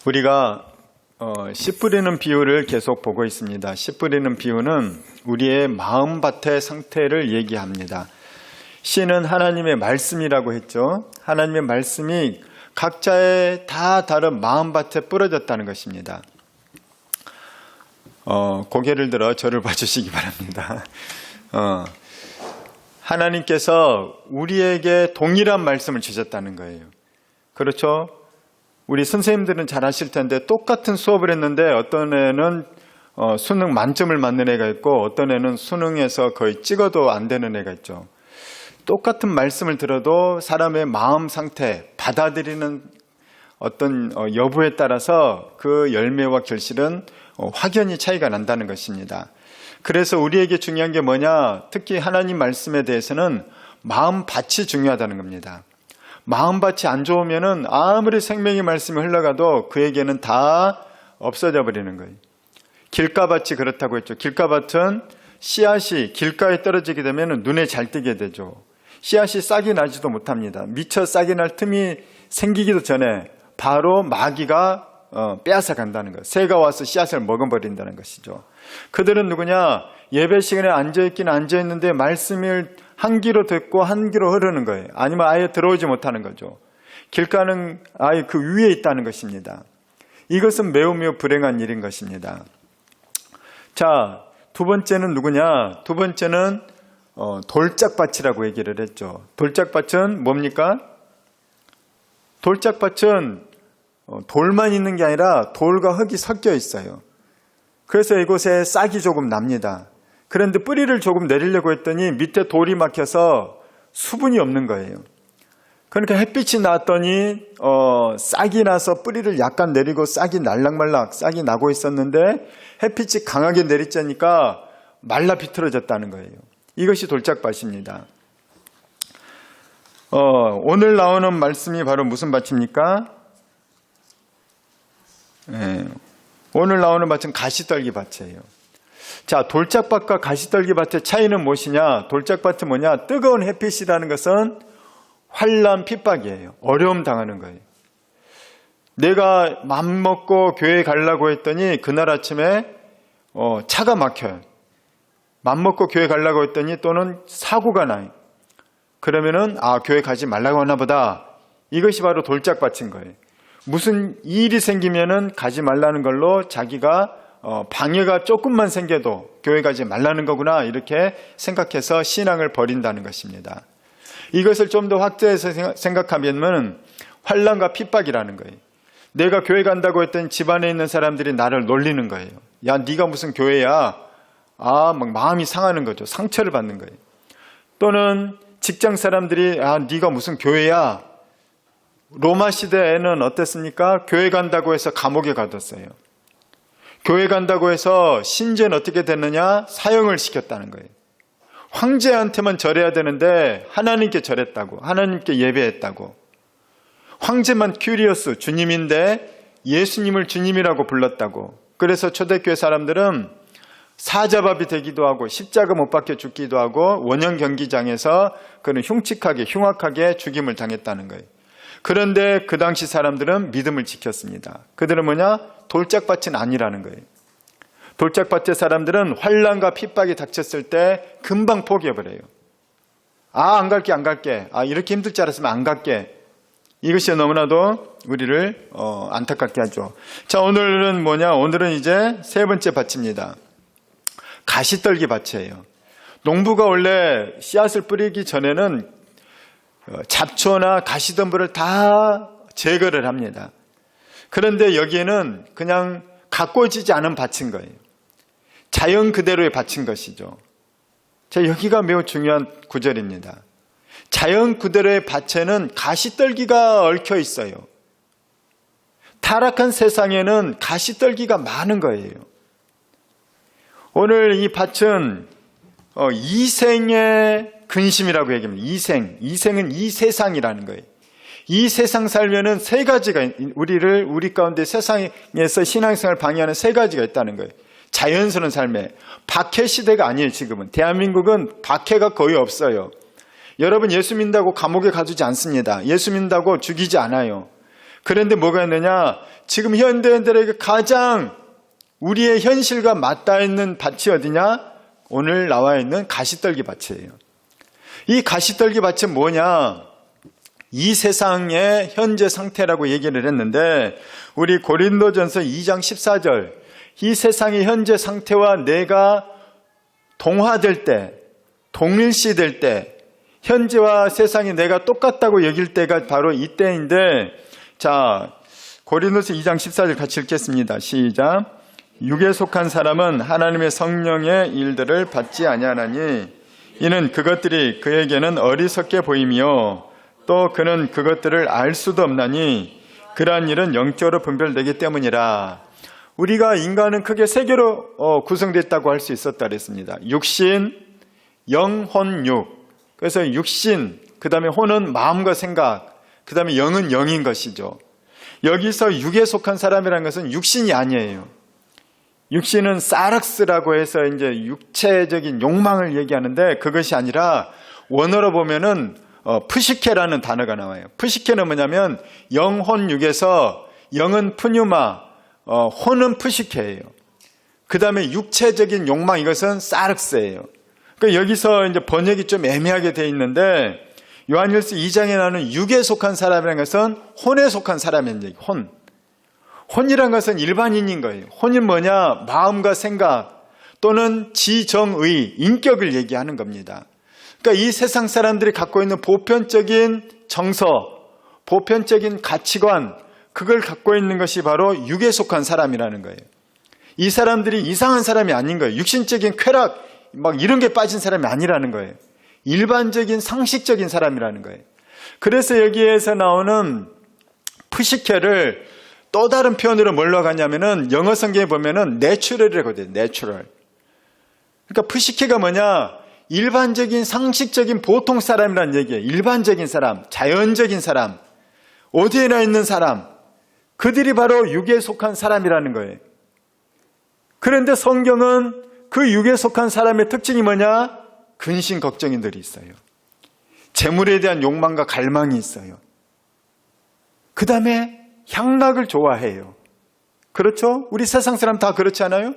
우리가 씨 뿌리는 비유를 계속 보고 있습니다. 씨 뿌리는 비유는 우리의 마음밭의 상태를 얘기합니다. 씨는 하나님의 말씀이라고 했죠. 하나님의 말씀이 각자의 다 다른 마음밭에 뿌려졌다는 것입니다. 고개를 들어 저를 봐주시기 바랍니다. 하나님께서 우리에게 동일한 말씀을 주셨다는 거예요. 그렇죠? 우리 선생님들은 잘 아실 텐데 똑같은 수업을 했는데 어떤 애는 수능 만점을 맞는 애가 있고 어떤 애는 수능에서 거의 찍어도 안 되는 애가 있죠. 똑같은 말씀을 들어도 사람의 마음 상태, 받아들이는 어떤 여부에 따라서 그 열매와 결실은 확연히 차이가 난다는 것입니다. 그래서 우리에게 중요한 게 뭐냐? 특히 하나님 말씀에 대해서는 마음밭이 중요하다는 겁니다. 마음밭이 안 좋으면은 아무리 생명의 말씀이 흘러가도 그에게는 다 없어져 버리는 거예요. 길가밭이 그렇다고 했죠. 길가밭은 씨앗이 길가에 떨어지게 되면 눈에 잘 띄게 되죠. 씨앗이 싹이 나지도 못합니다. 미처 싹이 날 틈이 생기기도 전에 바로 마귀가 빼앗아 간다는 것. 새가 와서 씨앗을 먹어버린다는 것이죠. 그들은 누구냐? 예배 시간에 앉아있긴 앉아있는데 말씀을 한 귀로 듣고 한 귀로 흐르는 거예요. 아니면 아예 들어오지 못하는 거죠. 길가는 아예 그 위에 있다는 것입니다. 이것은 매우 불행한 일인 것입니다. 자, 두 번째는 누구냐? 두 번째는 돌짝밭이라고 얘기를 했죠. 돌짝밭은 뭡니까? 돌짝밭은 돌만 있는 게 아니라 돌과 흙이 섞여 있어요. 그래서 이곳에 싹이 조금 납니다. 그런데 뿌리를 조금 내리려고 했더니 밑에 돌이 막혀서 수분이 없는 거예요. 그러니까 햇빛이 나왔더니 싹이 나서 뿌리를 약간 내리고 싹이 날락말락 싹이 나고 있었는데 햇빛이 강하게 내리쬐니까 말라 비틀어졌다는 거예요. 이것이 돌짝밭입니다. 오늘 나오는 말씀이 바로 무슨 밭입니까? 오늘 나오는 밭은 가시떨기 밭이에요. 자, 돌짝밭과 가시떨기 밭의 차이는 무엇이냐? 돌짝밭은 뭐냐? 뜨거운 햇빛이라는 것은 환난 핍박이에요. 어려움 당하는 거예요. 내가 맘먹고 교회 가려고 했더니 그날 아침에 차가 막혀요. 맘먹고 교회 가려고 했더니 또는 사고가 나요. 그러면은 교회 가지 말라고 하나 보다. 이것이 바로 돌짝밭인 거예요. 무슨 일이 생기면은 가지 말라는 걸로 자기가 방해가 조금만 생겨도 교회 가지 말라는 거구나 이렇게 생각해서 신앙을 버린다는 것입니다. 이것을 좀 더 확대해서 생각하면 환난과 핍박이라는 거예요. 내가 교회 간다고 했더니 집안에 있는 사람들이 나를 놀리는 거예요. 야, 네가 무슨 교회야? 막 마음이 상하는 거죠. 상처를 받는 거예요. 또는 직장 사람들이 네가 무슨 교회야? 로마 시대에는 어땠습니까? 교회 간다고 해서 감옥에 가뒀어요. 교회 간다고 해서 신제는 어떻게 됐느냐? 사형을 시켰다는 거예요. 황제한테만 절해야 되는데 하나님께 절했다고, 하나님께 예배했다고. 황제만 큐리오스, 주님인데 예수님을 주님이라고 불렀다고. 그래서 초대교회 사람들은 사자밥이 되기도 하고 십자가 못 박혀 죽기도 하고 원형 경기장에서 그는 흉악하게 죽임을 당했다는 거예요. 그런데 그 당시 사람들은 믿음을 지켰습니다. 그들은 뭐냐? 돌짝밭은 아니라는 거예요. 돌짝밭의 사람들은 환난과 핍박이 닥쳤을 때 금방 포기해버려요. 안 갈게. 이렇게 힘들 줄 알았으면 안 갈게. 이것이 너무나도 우리를 안타깝게 하죠. 자, 오늘은 뭐냐? 오늘은 이제 세 번째 밭입니다. 가시떨기 밭이에요. 농부가 원래 씨앗을 뿌리기 전에는 잡초나 가시덤불을 다 제거를 합니다. 그런데 여기에는 그냥 가꿔지지 않은 밭인 거예요. 자연 그대로의 밭인 것이죠. 자, 여기가 매우 중요한 구절입니다. 자연 그대로의 밭에는 가시떨기가 얽혀 있어요. 타락한 세상에는 가시떨기가 많은 거예요. 오늘 이 밭은 이생의 근심이라고 얘기합니다. 이생은 이 세상이라는 거예요. 이 세상 살면은 세 가지가 우리 가운데 세상에서 신앙생활을 방해하는 세 가지가 있다는 거예요. 자연스러운 삶에 박해 시대가 아니에요. 지금은 대한민국은 박해가 거의 없어요. 여러분 예수 믿는다고 감옥에 가두지 않습니다. 예수 믿는다고 죽이지 않아요. 그런데 뭐가 있느냐? 지금 현대인들에게 가장 우리의 현실과 맞닿아 있는 밭이 어디냐? 오늘 나와 있는 가시떨기 밭이에요. 이 가시떨기 밭은 뭐냐? 이 세상의 현재 상태라고 얘기를 했는데 우리 고린도전서 2장 14절 이 세상의 현재 상태와 내가 동화될 때, 동일시될 때, 현재와 세상이 내가 똑같다고 여길 때가 바로 이때인데, 자, 고린도서 2장 14절 같이 읽겠습니다. 시작. 육에 속한 사람은 하나님의 성령의 일들을 받지 아니하나니 이는 그것들이 그에게는 어리석게 보이며 또 그는 그것들을 알 수도 없나니 그러한 일은 영적으로 분별되기 때문이라. 우리가 인간은 크게 세 개로 구성됐다고 할 수 있었다 그랬습니다. 육신, 영, 혼, 육. 그래서 육신, 그 다음에 혼은 마음과 생각, 그 다음에 영은 영인 것이죠. 여기서 육에 속한 사람이라는 것은 육신이 아니에요. 육신은 사락스라고 해서 이제 육체적인 욕망을 얘기하는데 그것이 아니라 원어로 보면은 푸시케라는 단어가 나와요. 푸시케는 뭐냐면 영, 혼, 육에서 영은 푸뉴마, 혼은 푸시케예요. 그 다음에 육체적인 욕망, 이것은 사르스예요. 그러니까 여기서 이제 번역이 좀 애매하게 돼 있는데 요한일서 2장에 나오는 육에 속한 사람이라는 것은 혼에 속한 사람인 얘기. 혼이란 것은 일반인인 거예요. 혼이 뭐냐? 마음과 생각 또는 지정의, 인격을 얘기하는 겁니다. 그러니까 이 세상 사람들이 갖고 있는 보편적인 정서, 보편적인 가치관, 그걸 갖고 있는 것이 바로 육에 속한 사람이라는 거예요. 이 사람들이 이상한 사람이 아닌 거예요. 육신적인 쾌락, 막 이런 게 빠진 사람이 아니라는 거예요. 일반적인 상식적인 사람이라는 거예요. 그래서 여기에서 나오는 푸시케를 또 다른 표현으로 뭘로 가냐면은 영어 성경에 보면은 내추럴이라고 돼요. 내추럴. 그러니까 푸시케가 뭐냐? 일반적인 상식적인 보통 사람이라는 얘기예요. 일반적인 사람, 자연적인 사람, 어디에나 있는 사람, 그들이 바로 육에 속한 사람이라는 거예요. 그런데 성경은 그 육에 속한 사람의 특징이 뭐냐? 근심 걱정들이 있어요. 재물에 대한 욕망과 갈망이 있어요. 그 다음에 향락을 좋아해요. 그렇죠? 우리 세상 사람 다 그렇지 않아요?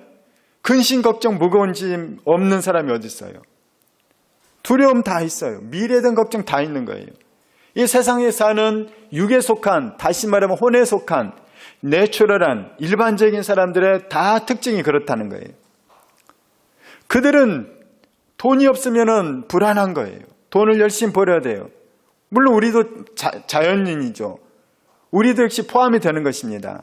근심 걱정 무거운 짐 없는 사람이 어디 있어요? 두려움 다 있어요. 미래에 대한 걱정 다 있는 거예요. 이 세상에 사는 육에 속한, 다시 말하면 혼에 속한 내추럴한 일반적인 사람들의 다 특징이 그렇다는 거예요. 그들은 돈이 없으면 불안한 거예요. 돈을 열심히 벌어야 돼요. 물론 우리도 자연인이죠. 우리도 역시 포함이 되는 것입니다.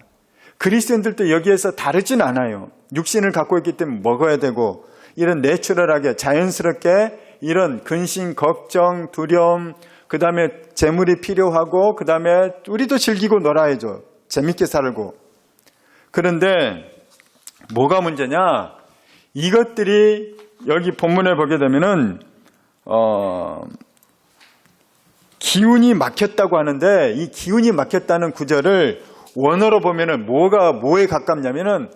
그리스도인들도 여기에서 다르진 않아요. 육신을 갖고 있기 때문에 먹어야 되고 이런 내추럴하게 자연스럽게 이런 근심, 걱정, 두려움, 그 다음에 재물이 필요하고 그 다음에 우리도 즐기고 놀아야죠. 재밌게 살고. 그런데 뭐가 문제냐? 이것들이 여기 본문에 보게 되면은 기운이 막혔다고 하는데 이 기운이 막혔다는 구절을 원어로 보면은 뭐에 가깝냐면은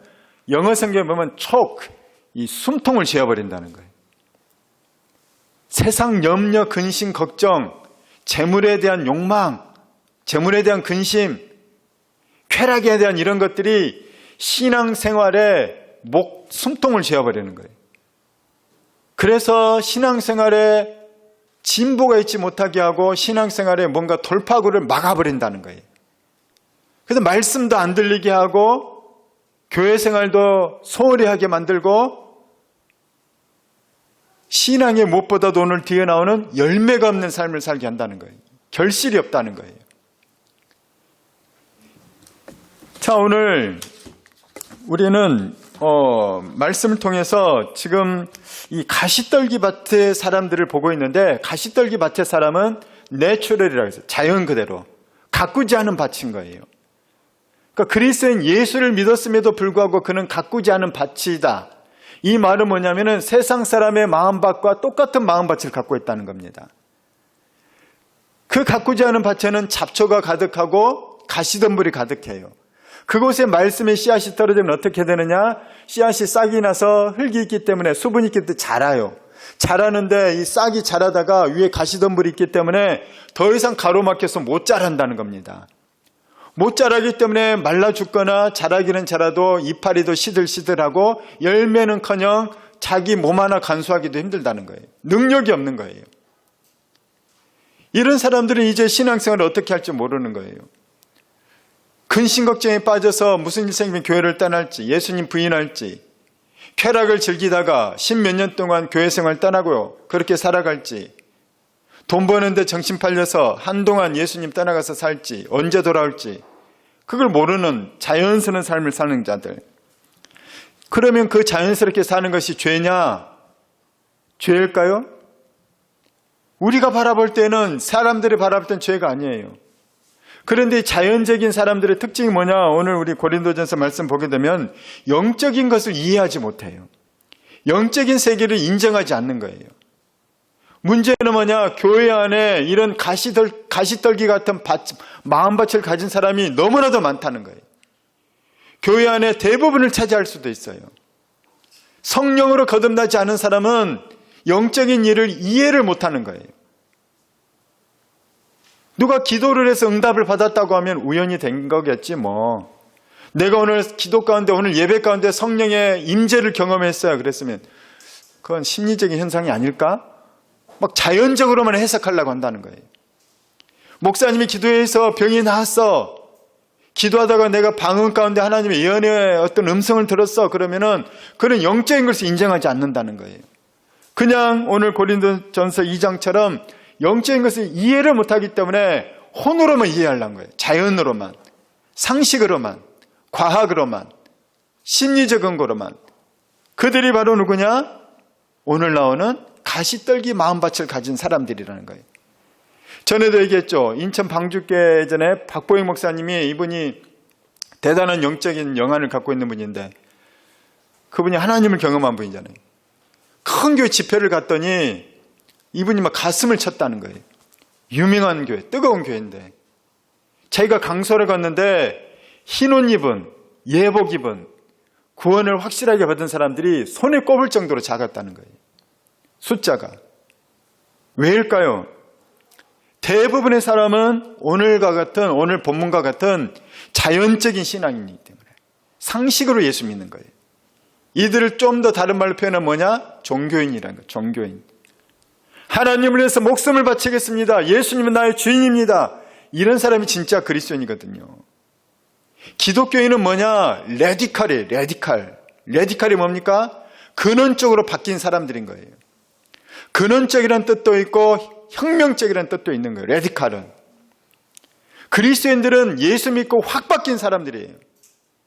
영어 성경에 보면 choke, 이 숨통을 쥐어버린다는 거예요. 세상 염려, 근심, 걱정, 재물에 대한 욕망, 재물에 대한 근심, 쾌락에 대한 이런 것들이 신앙생활에 숨통을 쥐어버리는 거예요. 그래서 신앙생활에 진보가 있지 못하게 하고 신앙생활에 뭔가 돌파구를 막아버린다는 거예요. 그래서 말씀도 안 들리게 하고 교회 생활도 소홀히 하게 만들고 신앙의 무엇보다 오늘 뒤에 나오는 열매가 없는 삶을 살게 한다는 거예요. 결실이 없다는 거예요. 자, 오늘 우리는 말씀을 통해서 지금 이 가시떨기 밭의 사람들을 보고 있는데 가시떨기 밭의 사람은 내추럴이라고 해서 자연 그대로 가꾸지 않은 밭인 거예요. 그러니까 그리스도인 예수를 믿었음에도 불구하고 그는 가꾸지 않은 밭이다. 이 말은 뭐냐면은 세상 사람의 마음밭과 똑같은 마음밭을 갖고 있다는 겁니다. 그 가꾸지 않은 밭에는 잡초가 가득하고 가시덤불이 가득해요. 그곳에 말씀의 씨앗이 떨어지면 어떻게 되느냐? 씨앗이 싹이 나서 흙이 있기 때문에 수분이 있기 때문에 자라요. 자라는데 이 싹이 자라다가 위에 가시덤불이 있기 때문에 더 이상 가로막혀서 못 자란다는 겁니다. 못 자라기 때문에 말라 죽거나 자라기는 자라도 이파리도 시들시들하고 열매는커녕 자기 몸 하나 간수하기도 힘들다는 거예요. 능력이 없는 거예요. 이런 사람들은 이제 신앙생활을 어떻게 할지 모르는 거예요. 근심 걱정에 빠져서 무슨 일 생기면 교회를 떠날지, 예수님 부인할지, 쾌락을 즐기다가 10몇 년 동안 교회 생활 떠나고요. 그렇게 살아갈지, 돈 버는데 정신 팔려서 한동안 예수님 떠나가서 살지, 언제 돌아올지, 그걸 모르는 자연스러운 삶을 사는 자들. 그러면 그 자연스럽게 사는 것이 죄냐? 죄일까요? 우리가 바라볼 때는, 사람들이 바라볼 땐 죄가 아니에요. 그런데 자연적인 사람들의 특징이 뭐냐? 오늘 우리 고린도전서 말씀 보게 되면 영적인 것을 이해하지 못해요. 영적인 세계를 인정하지 않는 거예요. 문제는 뭐냐? 교회 안에 이런 가시떨기 같은 마음밭을 가진 사람이 너무나도 많다는 거예요. 교회 안에 대부분을 차지할 수도 있어요. 성령으로 거듭나지 않은 사람은 영적인 일을 이해를 못하는 거예요. 누가 기도를 해서 응답을 받았다고 하면 우연히 된 거겠지 뭐. 내가 오늘 기도 가운데, 오늘 예배 가운데 성령의 임재를 경험했어요. 그랬으면 그건 심리적인 현상이 아닐까? 막 자연적으로만 해석하려고 한다는 거예요. 목사님이 기도해서 병이 나았어. 기도하다가 내가 방언 가운데 하나님의 예언의 어떤 음성을 들었어. 그러면은 그런 영적인 것을 인정하지 않는다는 거예요. 그냥 오늘 고린도전서 2장처럼 영적인 것을 이해를 못하기 때문에 혼으로만 이해하려는 거예요. 자연으로만, 상식으로만, 과학으로만, 심리적 근거로만. 그들이 바로 누구냐? 오늘 나오는 가시떨기 마음밭을 가진 사람들이라는 거예요. 전에도 얘기했죠. 인천 방주교회 전에 박보영 목사님이, 이분이 대단한 영적인 영안을 갖고 있는 분인데 그분이 하나님을 경험한 분이잖아요. 큰 교회 집회를 갔더니 이분이 막 가슴을 쳤다는 거예요. 유명한 교회, 뜨거운 교회인데 자기가 강소를 갔는데 흰 옷 입은, 예복 입은, 구원을 확실하게 받은 사람들이 손에 꼽을 정도로 작았다는 거예요. 숫자가. 왜일까요? 대부분의 사람은 오늘 본문과 같은 자연적인 신앙이기 때문에 상식으로 예수 믿는 거예요. 이들을 좀 더 다른 말로 표현하면 뭐냐? 종교인이라는 거예요. 종교인. 하나님을 위해서 목숨을 바치겠습니다. 예수님은 나의 주인입니다. 이런 사람이 진짜 그리스도인이거든요. 기독교인은 뭐냐? 레디칼이에요. 레디칼이 뭡니까? 근원적으로 바뀐 사람들인 거예요. 근원적이라는 뜻도 있고 혁명적이라는 뜻도 있는 거예요. 레디칼은. 그리스도인들은 예수 믿고 확 바뀐 사람들이에요.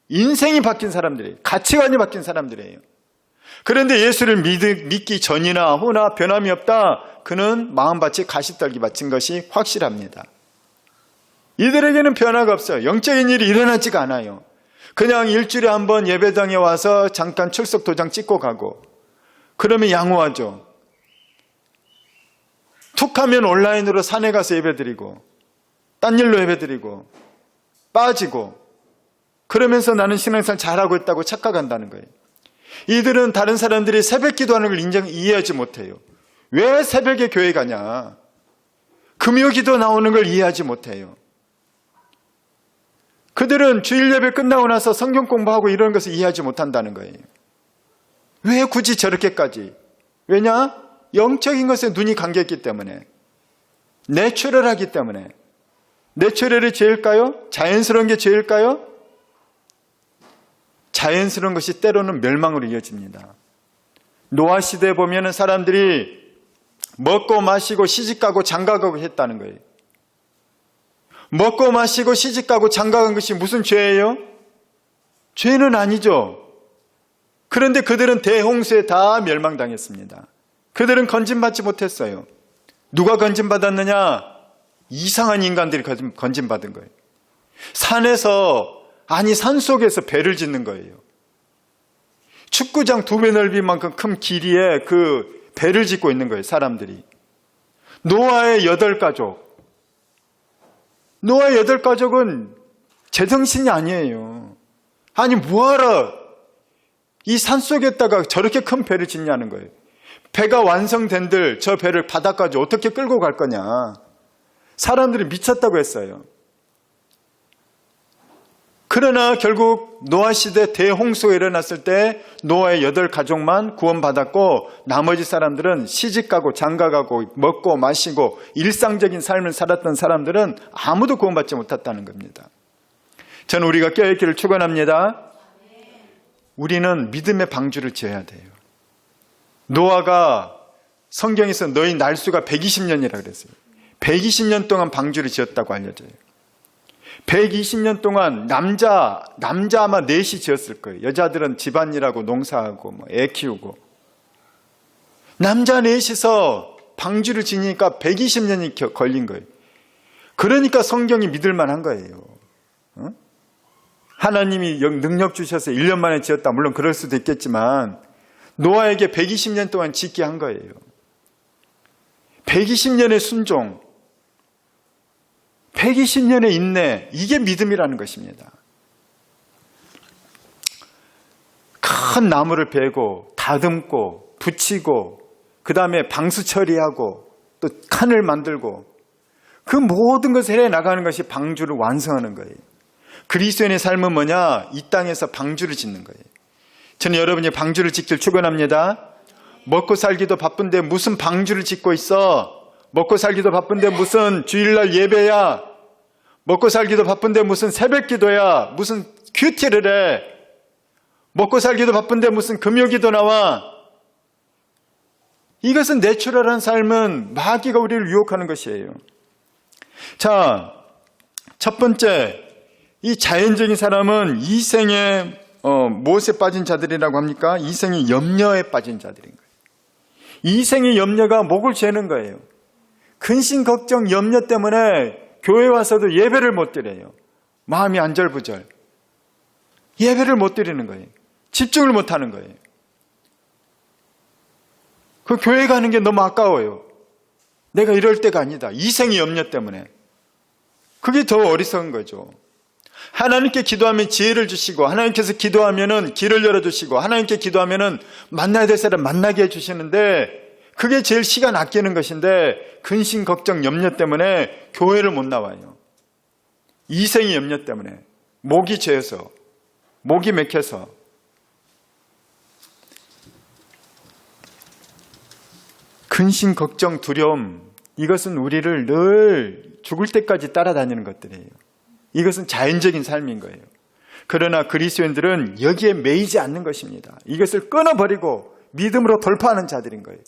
인생이 바뀐 사람들이에요. 가치관이 바뀐 사람들이에요. 그런데 예수를 믿기 전이나 후나 변함이 없다. 그는 마음밭이 가시떨기 밭인 것이 확실합니다. 이들에게는 변화가 없어요. 영적인 일이 일어나지가 않아요. 그냥 일주일에 한 번 예배당에 와서 잠깐 출석 도장 찍고 가고, 그러면 양호하죠. 툭 하면 온라인으로 산에 가서 예배드리고 딴 일로 예배드리고 빠지고, 그러면서 나는 신앙생활 잘하고 있다고 착각한다는 거예요. 이들은 다른 사람들이 새벽 기도하는 걸 이해하지 못해요. 왜 새벽에 교회 가냐? 금요 기도 나오는 걸 이해하지 못해요. 그들은 주일 예배 끝나고 나서 성경 공부하고 이런 것을 이해하지 못한다는 거예요. 왜 굳이 저렇게까지? 왜냐? 영적인 것에 눈이 감겼기 때문에, 내추럴하기 때문에. 내추럴이 죄일까요? 자연스러운 게 죄일까요? 자연스러운 것이 때로는 멸망으로 이어집니다. 노아 시대에 보면은 사람들이 먹고 마시고 시집가고 장가가고 했다는 거예요. 먹고 마시고 시집가고 장가간 것이 무슨 죄예요? 죄는 아니죠. 그런데 그들은 대홍수에 다 멸망당했습니다. 그들은 건진받지 못했어요. 누가 건진받았느냐? 이상한 인간들이 건진받은 거예요. 산속에서 배를 짓는 거예요. 축구장 2배 넓이만큼 큰 길이에 그 배를 짓고 있는 거예요, 사람들이. 노아의 8가족. 노아의 8가족은 제정신이 아니에요. 아니, 뭐하러 이 산속에다가 저렇게 큰 배를 짓냐는 거예요. 배가 완성된들 저 배를 바다까지 어떻게 끌고 갈 거냐. 사람들이 미쳤다고 했어요. 그러나 결국 노아 시대 대홍수가 일어났을 때 노아의 8가족만 구원받았고 나머지 사람들은 시집가고 장가가고 먹고 마시고 일상적인 삶을 살았던 사람들은 아무도 구원받지 못했다는 겁니다. 저는 우리가 깨어있기를 축원합니다. 우리는 믿음의 방주를 지어야 돼요. 노아가 성경에서 너희 날수가 120년이라 그랬어요. 120년 동안 방주를 지었다고 알려져요. 120년 동안 남자 아마 4이 지었을 거예요. 여자들은 집안일하고 농사하고 애 키우고. 남자 4이서 방주를 지니까 120년이 걸린 거예요. 그러니까 성경이 믿을 만한 거예요. 하나님이 능력 주셔서 1년 만에 지었다. 물론 그럴 수도 있겠지만 노아에게 120년 동안 짓게 한 거예요. 120년의 순종, 120년의 인내, 이게 믿음이라는 것입니다. 큰 나무를 베고 다듬고 붙이고 그 다음에 방수 처리하고 또 칸을 만들고 그 모든 것을 해나가는 것이 방주를 완성하는 거예요. 그리스도인의 삶은 뭐냐? 이 땅에서 방주를 짓는 거예요. 저는 여러분이 방주를 짓길 축원합니다. 먹고 살기도 바쁜데 무슨 방주를 짓고 있어? 먹고 살기도 바쁜데 무슨 주일날 예배야? 먹고 살기도 바쁜데 무슨 새벽 기도야? 무슨 큐티를 해? 먹고 살기도 바쁜데 무슨 금요기도 나와? 이것은 내추럴한 삶은 마귀가 우리를 유혹하는 것이에요. 자, 첫 번째, 이 자연적인 사람은 이생에 무엇에 빠진 자들이라고 합니까? 이생의 염려에 빠진 자들인 거예요. 이생의 염려가 목을 죄는 거예요. 근심, 걱정, 염려 때문에 교회 와서도 예배를 못 드려요. 마음이 안절부절. 예배를 못 드리는 거예요. 집중을 못 하는 거예요. 그 교회 가는 게 너무 아까워요. 내가 이럴 때가 아니다. 이생의 염려 때문에. 그게 더 어리석은 거죠. 하나님께 기도하면 지혜를 주시고 하나님께서 기도하면은 길을 열어주시고 하나님께 기도하면은 만나야 될 사람 만나게 해주시는데 그게 제일 시간 아끼는 것인데 근심, 걱정, 염려 때문에 교회를 못 나와요. 이생의 염려 때문에 목이 죄어서 목이 맥혀서 근심, 걱정, 두려움 이것은 우리를 늘 죽을 때까지 따라다니는 것들이에요. 이것은 자연적인 삶인 거예요. 그러나 그리스도인들은 여기에 매이지 않는 것입니다. 이것을 끊어버리고 믿음으로 돌파하는 자들인 거예요.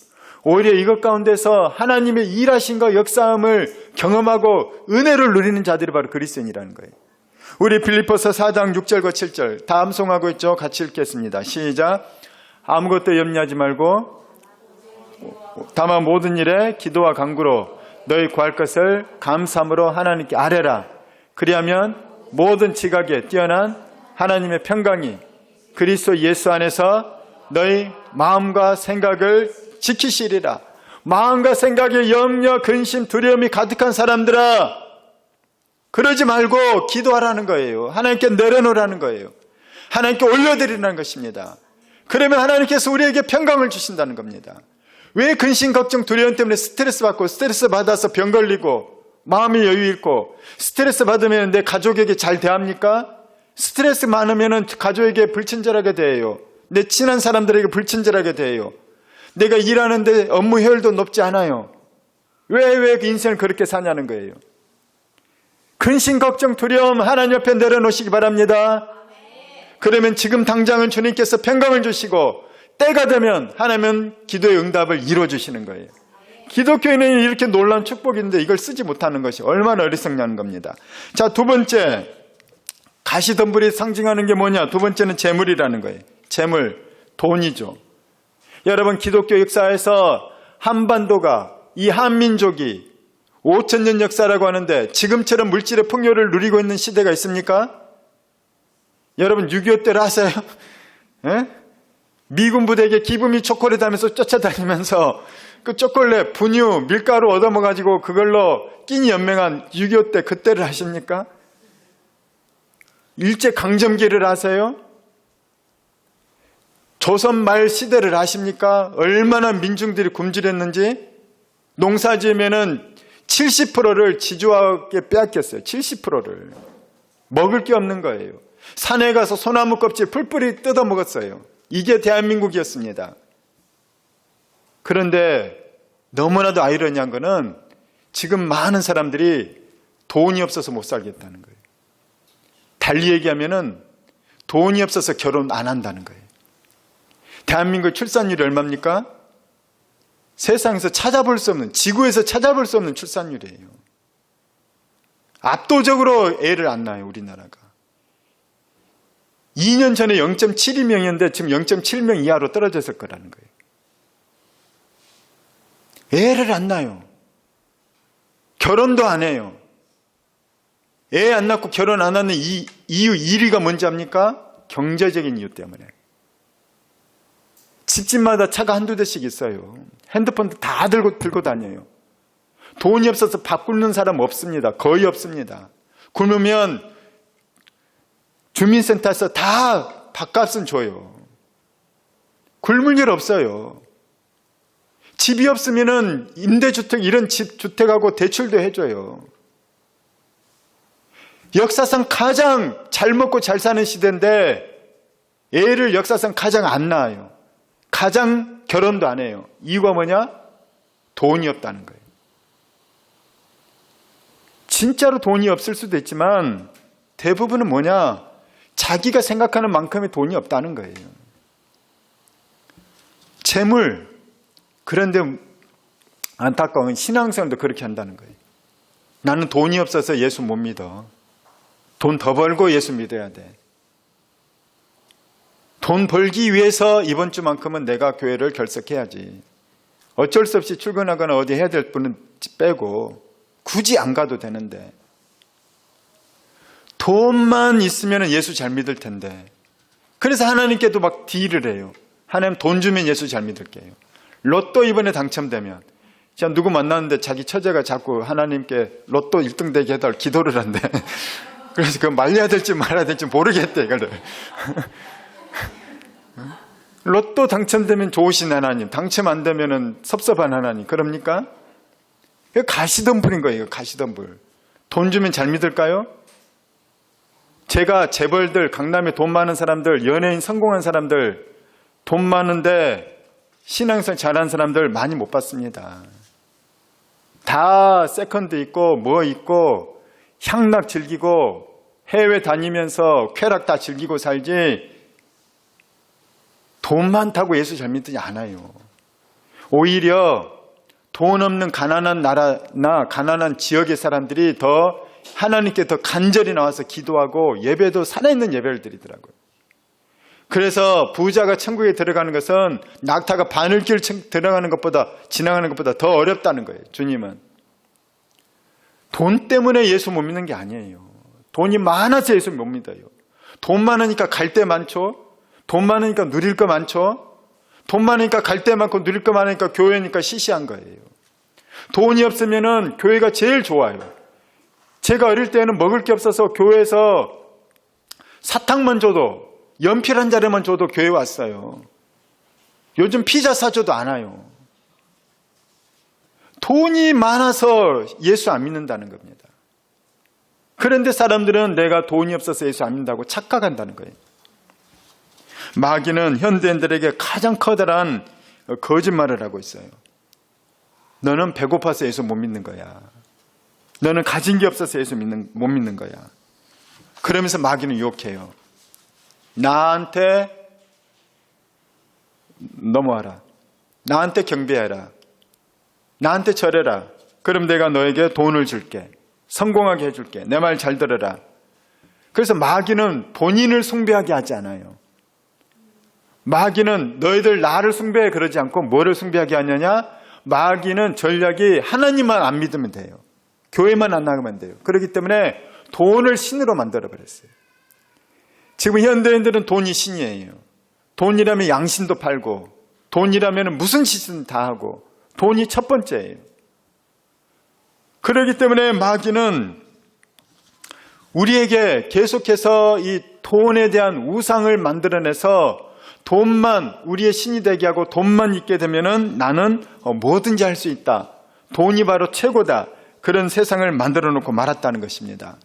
오히려 이것 가운데서 하나님의 일하심과 역사함을 경험하고 은혜를 누리는 자들이 바로 그리스도인이라는 거예요. 우리 빌립보서 4장 6절과 7절 다 암송하고 있죠. 같이 읽겠습니다. 시작. 아무것도 염려하지 말고 다만 모든 일에 기도와 간구로 너희 구할 것을 감사함으로 하나님께 아뢰라. 그리하면 모든 지각에 뛰어난 하나님의 평강이 그리스도 예수 안에서 너희 마음과 생각을 지키시리라. 마음과 생각에 염려, 근심, 두려움이 가득한 사람들아, 그러지 말고 기도하라는 거예요. 하나님께 내려놓으라는 거예요. 하나님께 올려드리라는 것입니다. 그러면 하나님께서 우리에게 평강을 주신다는 겁니다. 왜 근심, 걱정, 두려움 때문에 스트레스 받고 스트레스 받아서 병 걸리고 마음이 여유 잃고 스트레스 받으면 내 가족에게 잘 대합니까? 스트레스 많으면 가족에게 불친절하게 대해요. 내 친한 사람들에게 불친절하게 대해요. 내가 일하는데 업무 효율도 높지 않아요. 왜 그 인생을 그렇게 사냐는 거예요. 근심, 걱정, 두려움 하나님 옆에 내려놓으시기 바랍니다. 그러면 지금 당장은 주님께서 평강을 주시고 때가 되면 하나님은 기도의 응답을 이루어주시는 거예요. 기독교인은 이렇게 놀라운 축복인데 이걸 쓰지 못하는 것이 얼마나 어리석냐는 겁니다. 자, 두 번째, 가시덤불이 상징하는 게 뭐냐? 두 번째는 재물이라는 거예요. 재물, 돈이죠. 여러분, 기독교 역사에서 한반도가, 이 한민족이 5,000년 역사라고 하는데 지금처럼 물질의 풍요를 누리고 있는 시대가 있습니까? 여러분, 6.25 때를 아세요? 예? 미군 부대에게 기부미 초콜릿 하면서 쫓아다니면서 그 초콜릿, 분유, 밀가루 얻어먹어가지고 그걸로 끼니 연맹한 6.25 때 그때를 아십니까? 일제강점기를 아세요? 조선 말 시대를 아십니까? 얼마나 민중들이 굶주렸는지. 농사 지으면은 70%를 지주에게 빼앗겼어요. 70%를. 먹을 게 없는 거예요. 산에 가서 소나무 껍질 풀뿌리 뜯어 먹었어요. 이게 대한민국이었습니다. 그런데 너무나도 아이러니한 거는 지금 많은 사람들이 돈이 없어서 못 살겠다는 거예요. 달리 얘기하면은 돈이 없어서 결혼 안 한다는 거예요. 대한민국 출산율이 얼마입니까? 세상에서 찾아볼 수 없는, 지구에서 찾아볼 수 없는 출산율이에요. 압도적으로 애를 안 낳아요, 우리나라가. 2년 전에 0.72명이었는데 지금 0.7명 이하로 떨어졌을 거라는 거예요. 애를 안 낳아요. 결혼도 안 해요. 애 안 낳고 결혼 안 하는 이유 1위가 뭔지 압니까? 경제적인 이유 때문에. 집집마다 차가 한두 대씩 있어요. 핸드폰도 다 들고 다녀요. 돈이 없어서 밥 굶는 사람 없습니다. 거의 없습니다. 굶으면 주민센터에서 다 밥값은 줘요. 굶을 일 없어요. 집이 없으면은 임대주택, 이런 주택하고 대출도 해줘요. 역사상 가장 잘 먹고 잘 사는 시대인데 애를 역사상 가장 안 낳아요. 가장 결혼도 안 해요. 이유가 뭐냐? 돈이 없다는 거예요. 진짜로 돈이 없을 수도 있지만 대부분은 뭐냐? 자기가 생각하는 만큼의 돈이 없다는 거예요. 재물. 그런데 안타까운 신앙생활도 그렇게 한다는 거예요. 나는 돈이 없어서 예수 못 믿어. 돈 더 벌고 예수 믿어야 돼. 돈 벌기 위해서 이번 주만큼은 내가 교회를 결석해야지. 어쩔 수 없이 출근하거나 어디 해야 될 분은 빼고 굳이 안 가도 되는데 돈만 있으면 예수 잘 믿을 텐데. 그래서 하나님께도 막 딜을 해요. 하나님 돈 주면 예수 잘 믿을게요. 로또 이번에 당첨되면, 제가 누구 만났는데 자기 처제가 자꾸 하나님께 로또 1등 되게 해달라고 기도를 한대. 그래서 그거 말려야 될지 말아야 될지 모르겠대, 이거를. 로또 당첨되면 좋으신 하나님, 당첨 안 되면은 섭섭한 하나님, 그럽니까? 이거 가시덤불인 거예요, 가시덤불. 돈 주면 잘 믿을까요? 제가 재벌들, 강남에 돈 많은 사람들, 연예인 성공한 사람들, 돈 많은데 신앙생 잘하는 사람들 많이 못 봤습니다. 다 세컨드 있고 뭐 있고 향락 즐기고 해외 다니면서 쾌락 다 즐기고 살지 돈 많다고 예수 잘 믿지 않아요. 오히려 돈 없는 가난한 나라나 가난한 지역의 사람들이 더 하나님께 더 간절히 나와서 기도하고 예배도 살아있는 예배를 드리더라고요. 그래서 부자가 천국에 들어가는 것은 낙타가 바늘길 들어가는 것보다, 지나가는 것보다 더 어렵다는 거예요. 주님은 돈 때문에 예수 못 믿는 게 아니에요. 돈이 많아서 예수 못 믿어요. 돈 많으니까 갈 데 많죠. 돈 많으니까 누릴 거 많죠. 돈 많으니까 갈 데 많고 누릴 거 많으니까 교회니까 시시한 거예요. 돈이 없으면은 교회가 제일 좋아요. 제가 어릴 때는 먹을 게 없어서 교회에서 사탕만 줘도, 연필 한 자루만 줘도 교회 왔어요. 요즘 피자 사줘도 안 와요. 돈이 많아서 예수 안 믿는다는 겁니다. 그런데 사람들은 내가 돈이 없어서 예수 안 믿는다고 착각한다는 거예요. 마귀는 현대인들에게 가장 커다란 거짓말을 하고 있어요. 너는 배고파서 예수 못 믿는 거야. 너는 가진 게 없어서 예수 못 믿는 거야. 그러면서 마귀는 유혹해요. 나한테 넘어와라. 나한테 경배해라. 나한테 절해라. 그럼 내가 너에게 돈을 줄게. 성공하게 해줄게. 내 말 잘 들어라. 그래서 마귀는 본인을 숭배하게 하지 않아요. 마귀는 너희들 나를 숭배해 그러지 않고 뭐를 숭배하게 하느냐? 마귀는 전략이 하나님만 안 믿으면 돼요. 교회만 안 나가면 돼요. 그렇기 때문에 돈을 신으로 만들어버렸어요. 지금 현대인들은 돈이 신이에요. 돈이라면 양신도 팔고, 돈이라면 무슨 짓은 다 하고, 돈이 첫 번째예요. 그렇기 때문에 마귀는 우리에게 계속해서 이 돈에 대한 우상을 만들어내서 돈만 우리의 신이 되게 하고 돈만 있게 되면은 나는 뭐든지 할 수 있다. 돈이 바로 최고다. 그런 세상을 만들어 놓고 말았다는 것입니다.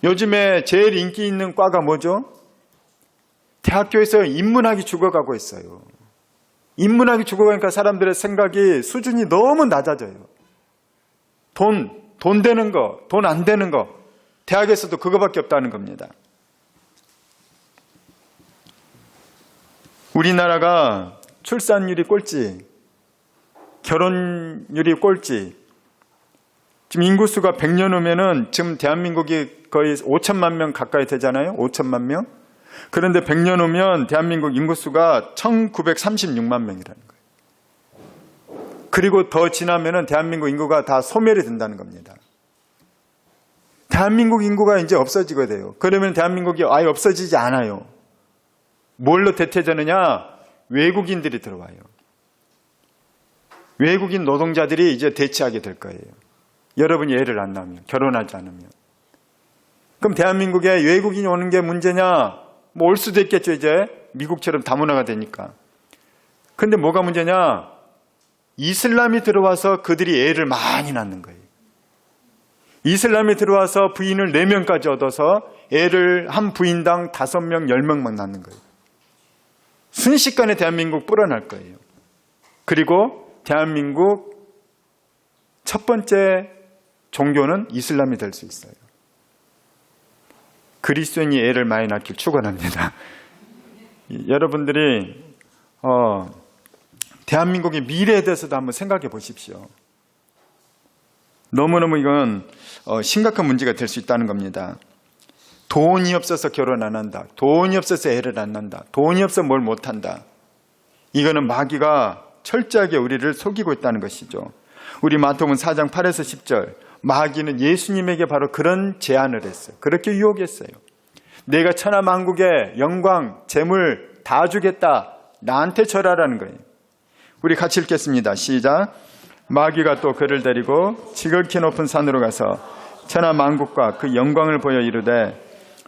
요즘에 제일 인기 있는 과가 뭐죠? 대학교에서 인문학이 죽어가고 있어요. 인문학이 죽어가니까 사람들의 생각이 수준이 너무 낮아져요. 돈 되는 거, 돈 안 되는 거, 대학에서도 그거밖에 없다는 겁니다. 우리나라가 출산율이 꼴찌, 결혼율이 꼴찌, 지금 인구수가 100년 후면은 지금 대한민국이 거의 5천만 명 가까이 되잖아요. 5천만 명. 그런데 100년 후면 대한민국 인구수가 1936만 명이라는 거예요. 그리고 더 지나면은 대한민국 인구가 다 소멸이 된다는 겁니다. 대한민국 인구가 이제 없어지게 돼요. 그러면 대한민국이 아예 없어지지 않아요. 뭘로 대체되느냐? 외국인들이 들어와요. 외국인 노동자들이 이제 대체하게 될 거예요. 여러분이 애를 안 낳으면, 결혼하지 않으면. 그럼 대한민국에 외국인이 오는 게 문제냐? 뭐 올 수도 있겠죠, 이제. 미국처럼 다문화가 되니까. 근데 뭐가 문제냐? 이슬람이 들어와서 그들이 애를 많이 낳는 거예요. 이슬람이 들어와서 부인을 4명까지 얻어서 애를 한 부인당 5명, 10명만 낳는 거예요. 순식간에 대한민국 불어날 거예요. 그리고 대한민국 첫 번째 종교는 이슬람이 될 수 있어요. 그리스도인이 애를 많이 낳길 축원합니다. 여러분들이 대한민국의 미래에 대해서도 한번 생각해 보십시오. 너무너무 이건 심각한 문제가 될 수 있다는 겁니다. 돈이 없어서 결혼 안 한다. 돈이 없어서 애를 안 낳는다. 돈이 없어서 뭘 못한다. 이거는 마귀가 철저하게 우리를 속이고 있다는 것이죠. 우리 마태복음 4장 8에서 10절, 마귀는 예수님에게 바로 그런 제안을 했어요. 그렇게 유혹했어요. 내가 천하 만국의 영광, 재물 다 주겠다. 나한테 절하라는 거예요. 우리 같이 읽겠습니다. 시작. 마귀가 또 그를 데리고 지극히 높은 산으로 가서 천하 만국과 그 영광을 보여 이르되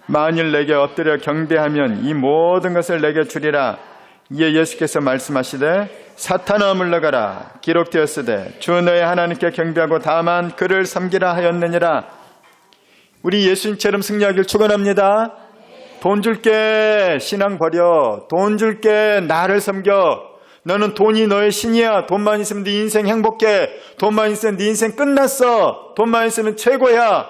만일 내게 엎드려 경배하면 이 모든 것을 내게 주리라. 이에 예수께서 말씀하시되 사탄아 물러가라. 기록되었으되 주 너의 하나님께 경배하고 다만 그를 섬기라 하였느니라. 우리 예수님처럼 승리하길 축원합니다. 돈 줄게 신앙 버려. 돈 줄게 나를 섬겨. 너는 돈이 너의 신이야. 돈만 있으면 네 인생 행복해. 돈만 있으면 네 인생 끝났어. 돈만 있으면 최고야.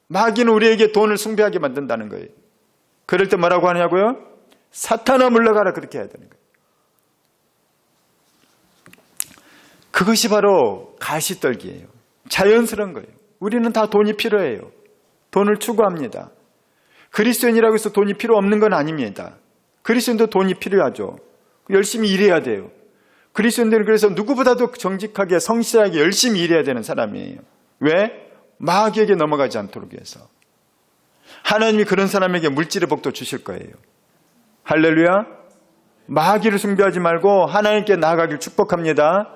마귀는 우리에게 돈을 숭배하게 만든다는 거예요. 그럴 때 뭐라고 하냐고요? 사탄아 물러가라. 그렇게 해야 되는 거예요. 그것이 바로 가시떨기예요. 자연스러운 거예요. 우리는 다 돈이 필요해요. 돈을 추구합니다. 그리스도인이라고 해서 돈이 필요 없는 건 아닙니다. 그리스도인도 돈이 필요하죠. 열심히 일해야 돼요. 그리스도인들은 그래서 누구보다도 정직하게 성실하게 열심히 일해야 되는 사람이에요. 왜? 마귀에게 넘어가지 않도록 위해서. 하나님이 그런 사람에게 물질의 복도 주실 거예요. 할렐루야. 마귀를 숭배하지 말고 하나님께 나아가길 축복합니다.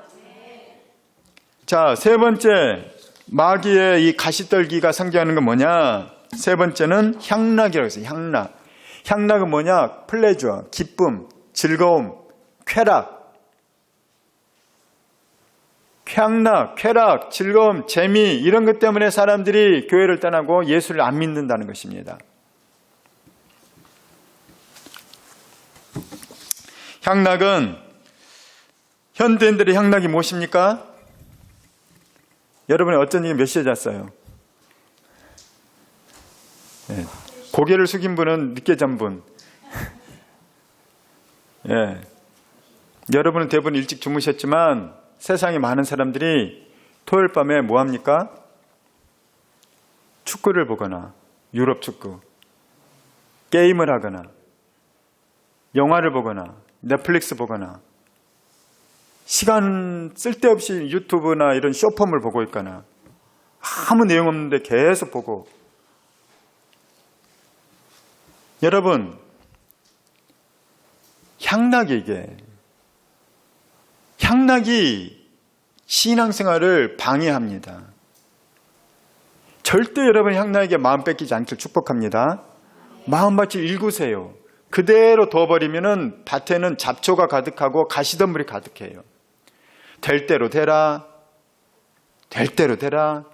자, 세 번째, 마귀의 이 가시떨기가 상징하는 건 뭐냐? 세 번째는 향락이라고 했어요. 향락. 향락은 뭐냐? 플레저, 기쁨, 즐거움, 쾌락. 향락, 쾌락, 즐거움, 재미 이런 것 때문에 사람들이 교회를 떠나고 예수를 안 믿는다는 것입니다. 향락은 현대인들의 향락이 무엇입니까? 여러분이 어쩐 일이 몇 시에 잤어요? 네. 고개를 숙인 분은 늦게 잔 분. 예. 여러분은 대부분 일찍 주무셨지만 세상에 많은 사람들이 토요일 밤에 뭐 합니까? 축구를 보거나 유럽 축구, 게임을 하거나 영화를 보거나 넷플릭스 보거나 시간 쓸데없이 유튜브나 이런 쇼폼을 보고 있거나 아무 내용 없는데 계속 보고. 여러분, 향락이 신앙생활을 방해합니다. 절대 여러분 향락에게 마음 뺏기지 않길 축복합니다. 마음밭을 일구세요. 그대로 둬버리면은 밭에는 잡초가 가득하고 가시덤불이 가득해요. 될 대로 되라. 될 대로 되라.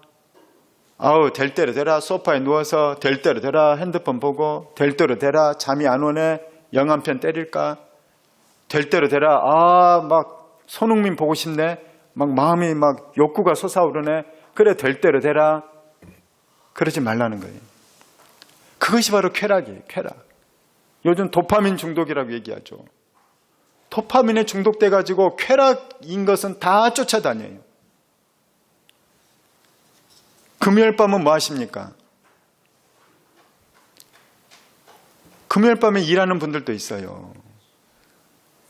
아우 될 대로 되라, 소파에 누워서 될 대로 되라, 핸드폰 보고 될 대로 되라, 잠이 안 오네, 영화 한 편 때릴까, 될 대로 되라, 막 손흥민 보고 싶네, 막 마음이 막 욕구가 솟아오르네, 그래 될 대로 되라. 그러지 말라는 거예요. 그것이 바로 쾌락이에요. 쾌락. 요즘 도파민 중독이라고 얘기하죠. 도파민에 중독돼 가지고 쾌락인 것은 다 쫓아다녀요. 금요일 밤은 뭐 하십니까? 금요일 밤에 일하는 분들도 있어요.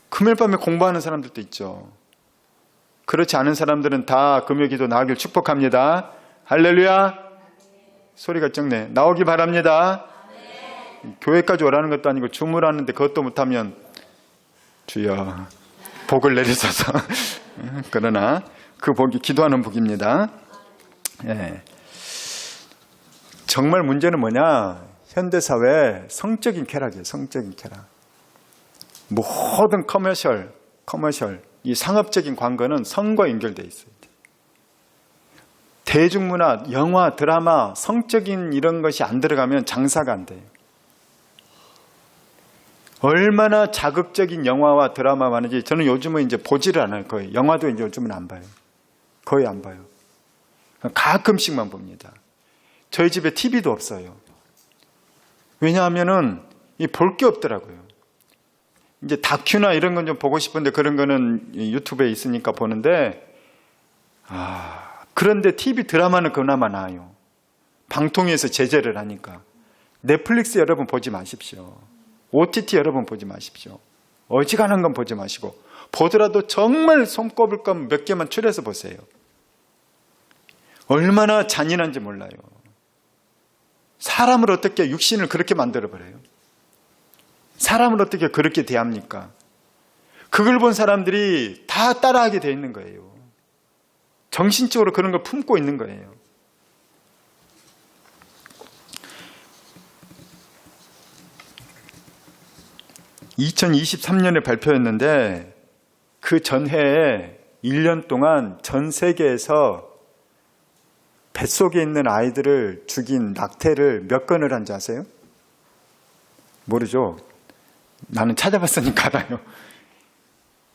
금요일 밤에 공부하는 사람들도 있죠. 그렇지 않은 사람들은 다 금요 기도 나오길 축복합니다. 할렐루야. 소리가 적네. 나오기 바랍니다. 교회까지 오라는 것도 아니고 주무라는데 그것도 못하면 주여 복을 내리소서. 그러나 그 복이 기도하는 복입니다. 예. 정말 문제는 뭐냐? 현대사회 성적인 쾌락이에요. 성적인 쾌락. 모든 커머셜, 이 상업적인 광고는 성과 연결되어 있어요. 대중문화, 영화, 드라마, 성적인 이런 것이 안 들어가면 장사가 안 돼요. 얼마나 자극적인 영화와 드라마 많은지 저는 요즘은 이제 보지를 않아요. 거의. 영화도 이제 요즘은 안 봐요. 거의 안 봐요. 가끔씩만 봅니다. 저희 집에 TV도 없어요. 왜냐하면은 볼 게 없더라고요. 이제 다큐나 이런 건 좀 보고 싶은데 그런 거는 유튜브에 있으니까 보는데, 그런데 TV 드라마는 그나마 나아요. 방통위에서 제재를 하니까. 넷플릭스 여러분 보지 마십시오. OTT 여러분 보지 마십시오. 어지간한 건 보지 마시고, 보더라도 정말 손꼽을 건 몇 개만 추려서 보세요. 얼마나 잔인한지 몰라요. 사람을 어떻게, 육신을 그렇게 만들어버려요? 사람을 어떻게 그렇게 대합니까? 그걸 본 사람들이 다 따라하게 돼 있는 거예요. 정신적으로 그런 걸 품고 있는 거예요. (2023년에) 발표했는데 그 전해에 1년 동안 전 세계에서 뱃속에 있는 아이들을 죽인 낙태를 몇 건을 한지 아세요? 모르죠? 나는 찾아봤으니까 알아요.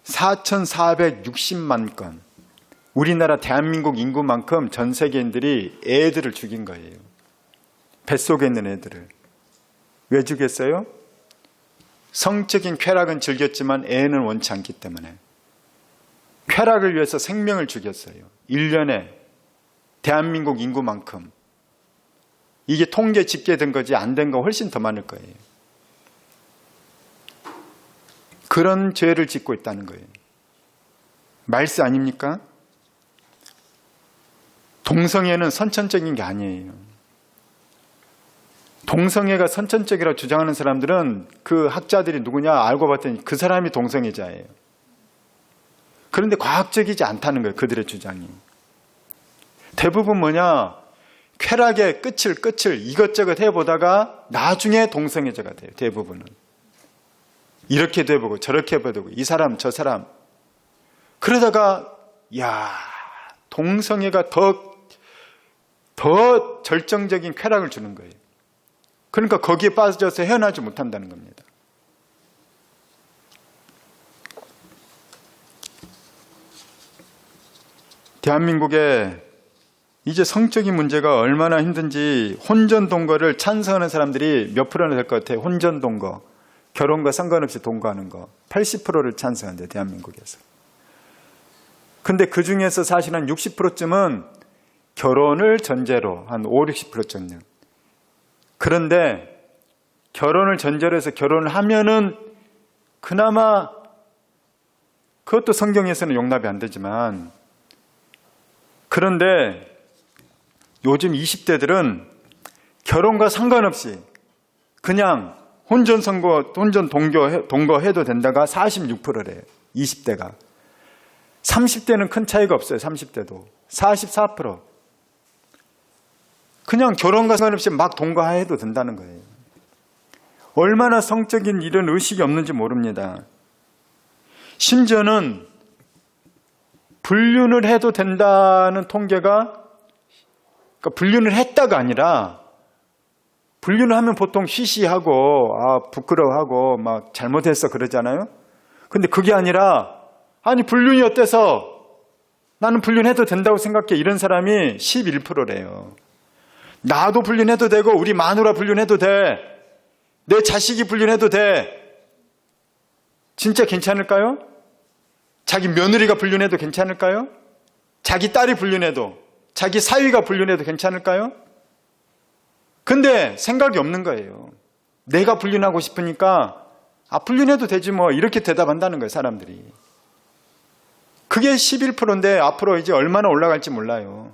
4,460만 건. 우리나라 대한민국 인구만큼 전 세계인들이 애들을 죽인 거예요. 뱃속에 있는 애들을. 왜 죽였어요? 성적인 쾌락은 즐겼지만 애는 원치 않기 때문에. 쾌락을 위해서 생명을 죽였어요. 1년에 대한민국 인구만큼. 이게 통계 집계된 거지 안 된 거 훨씬 더 많을 거예요. 그런 죄를 짓고 있다는 거예요. 말세 아닙니까? 동성애는 선천적인 게 아니에요. 동성애가 선천적이라고 주장하는 사람들은 그 학자들이 누구냐 알고 봤더니 그 사람이 동성애자예요. 그런데 과학적이지 않다는 거예요. 그들의 주장이. 대부분 뭐냐, 쾌락의 끝을 이것저것 해보다가 나중에 동성애자가 돼요. 대부분은. 이렇게도 해보고 저렇게 해보고 이 사람 저 사람. 그러다가 동성애가 더 절정적인 쾌락을 주는 거예요. 그러니까 거기에 빠져서 헤어나지 못한다는 겁니다. 대한민국에 이제 성적인 문제가 얼마나 힘든지 혼전 동거를 찬성하는 사람들이 몇 프로나 될 것 같아요. 혼전 동거. 결혼과 상관없이 동거하는 거. 80%를 찬성한대요. 대한민국에서. 근데 그 중에서 사실 한 60%쯤은 결혼을 전제로 한 5, 60%쯤은. 그런데 결혼을 전제로 해서 결혼을 하면은 그나마 그것도 성경에서는 용납이 안 되지만, 그런데 요즘 20대들은 결혼과 상관없이 그냥 혼전 동거해도 된다가 46%래요. 20대가. 30대는 큰 차이가 없어요. 30대도. 44%. 그냥 결혼과 상관없이 막 동거해도 된다는 거예요. 얼마나 성적인 이런 의식이 없는지 모릅니다. 심지어는 불륜을 해도 된다는 통계가 그러니까 분류를 했다가 아니라, 분류를 하면 보통 시시하고 부끄러워하고 막 잘못했어 그러잖아요. 근데 그게 아니라, 아니 불륜이 어때서 나는 불륜해도 된다고 생각해, 이런 사람이 11%래요. 나도 불륜해도 되고 우리 마누라 불륜해도 돼, 내 자식이 불륜해도 돼. 진짜 괜찮을까요? 자기 며느리가 불륜해도 괜찮을까요? 자기 딸이 불륜해도, 자기 사위가 불륜해도 괜찮을까요? 근데 생각이 없는 거예요. 내가 불륜하고 싶으니까 불륜해도 되지 뭐, 이렇게 대답한다는 거예요, 사람들이. 그게 11%인데 앞으로 이제 얼마나 올라갈지 몰라요.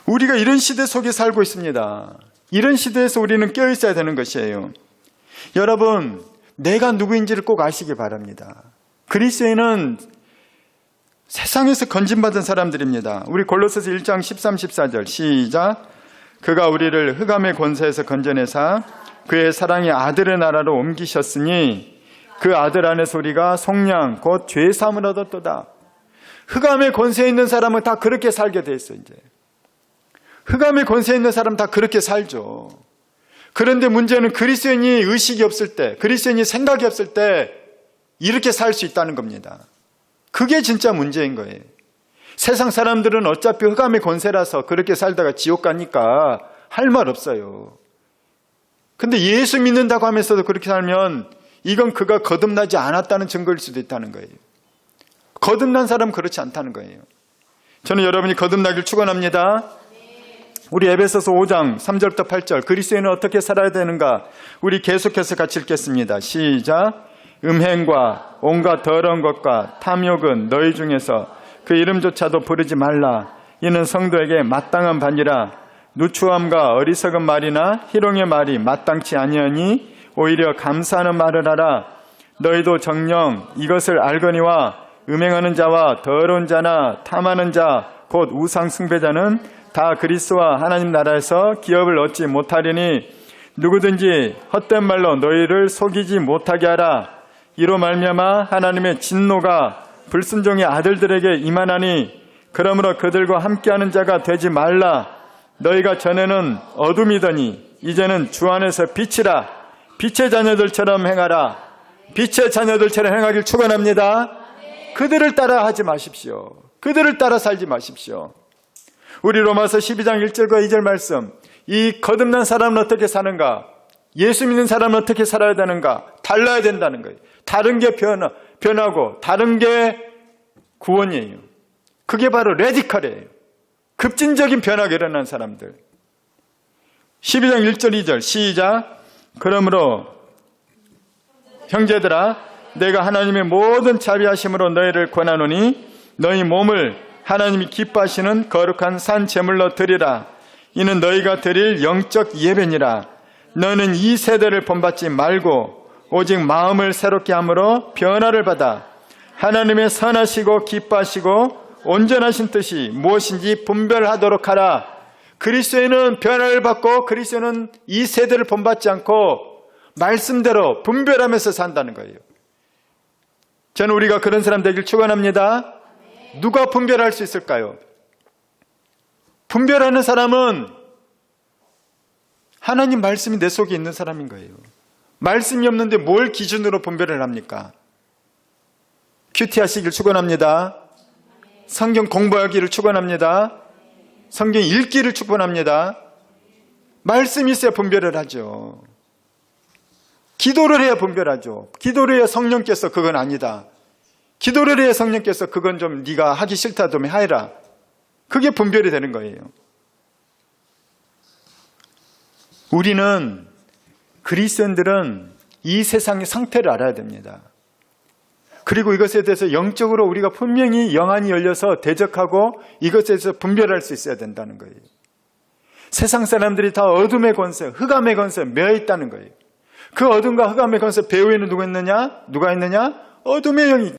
우리가 이런 시대 속에 살고 있습니다. 이런 시대에서 우리는 깨어 있어야 되는 것이에요. 여러분, 내가 누구인지를 꼭 아시기 바랍니다. 그리스도인은 세상에서 건진받은 사람들입니다. 우리 골로새서 1장 13, 14절 시작. 그가 우리를 흑암의 권세에서 건져내사 그의 사랑의 아들의 나라로 옮기셨으니 그 아들 안에서 우리가 속량 곧 죄사함을 얻었도다. 흑암의 권세에 있는 사람은 다 그렇게 살게 돼 있어요. 이제 흑암의 권세에 있는 사람은 다 그렇게 살죠. 그런데 문제는 그리스도인이 의식이 없을 때, 그리스도인이 생각이 없을 때 이렇게 살 수 있다는 겁니다. 그게 진짜 문제인 거예요. 세상 사람들은 어차피 흑암의 권세라서 그렇게 살다가 지옥 가니까 할 말 없어요. 근데 예수 믿는다고 하면서도 그렇게 살면 이건 그가 거듭나지 않았다는 증거일 수도 있다는 거예요. 거듭난 사람은 그렇지 않다는 거예요. 저는 여러분이 거듭나길 축원합니다. 우리 에베소서 5장 3절부터 8절, 그리스도인은 어떻게 살아야 되는가, 우리 계속해서 같이 읽겠습니다. 시작. 음행과 온갖 더러운 것과 탐욕은 너희 중에서 그 이름조차도 부르지 말라. 이는 성도에게 마땅한 반이라. 누추함과 어리석은 말이나 희롱의 말이 마땅치 아니하니 오히려 감사하는 말을 하라. 너희도 정녕 이것을 알거니와 음행하는 자와 더러운 자나 탐하는 자 곧 우상 숭배자는 다 그리스도와 하나님 나라에서 기업을 얻지 못하리니 누구든지 헛된 말로 너희를 속이지 못하게 하라. 이로 말미암아 하나님의 진노가 불순종의 아들들에게 임하나니 그러므로 그들과 함께하는 자가 되지 말라. 너희가 전에는 어둠이더니 이제는 주 안에서 빛이라. 빛의 자녀들처럼 행하라. 빛의 자녀들처럼 행하길 축원합니다. 그들을 따라 하지 마십시오. 그들을 따라 살지 마십시오. 우리 로마서 12장 1절과 2절 말씀, 이 거듭난 사람은 어떻게 사는가, 예수 믿는 사람은 어떻게 살아야 되는가, 달라야 된다는 거예요. 다른 게 변하고 다른 게 구원이에요. 그게 바로 레디컬이에요. 급진적인 변화가 일어난 사람들. 12장 1절 2절 시작. 그러므로 형제들아, 내가 하나님의 모든 자비하심으로 너희를 권하노니 너희 몸을 하나님이 기뻐하시는 거룩한 산 제물로 드리라. 이는 너희가 드릴 영적 예배니라. 너는 이 세대를 본받지 말고 오직 마음을 새롭게 함으로 변화를 받아 하나님의 선하시고 기뻐하시고 온전하신 뜻이 무엇인지 분별하도록 하라. 그리스도인은 변화를 받고 그리스도인은 이 세대를 본받지 않고 말씀대로 분별하면서 산다는 거예요. 저는 우리가 그런 사람 되길 축원합니다. 누가 분별할 수 있을까요? 분별하는 사람은 하나님 말씀이 내 속에 있는 사람인 거예요. 말씀이 없는데 뭘 기준으로 분별을 합니까? 큐티 하시길 축원합니다. 성경 공부하기를 축원합니다. 성경 읽기를 축원합니다. 말씀이 있어야 분별을 하죠. 기도를 해야 분별하죠. 기도를 해야 성령께서 그건 아니다. 기도를 해야 성령께서 그건 좀 네가 하기 싫다 좀 해라. 그게 분별이 되는 거예요. 우리는, 그리스도인들은 이 세상의 상태를 알아야 됩니다. 그리고 이것에 대해서 영적으로 우리가 분명히 영안이 열려서 대적하고 이것에 대해서 분별할 수 있어야 된다는 거예요. 세상 사람들이 다 어둠의 권세, 흑암의 권세에 매여 있다는 거예요. 그 어둠과 흑암의 권세 배후에는 누가 있느냐? 어둠의 영이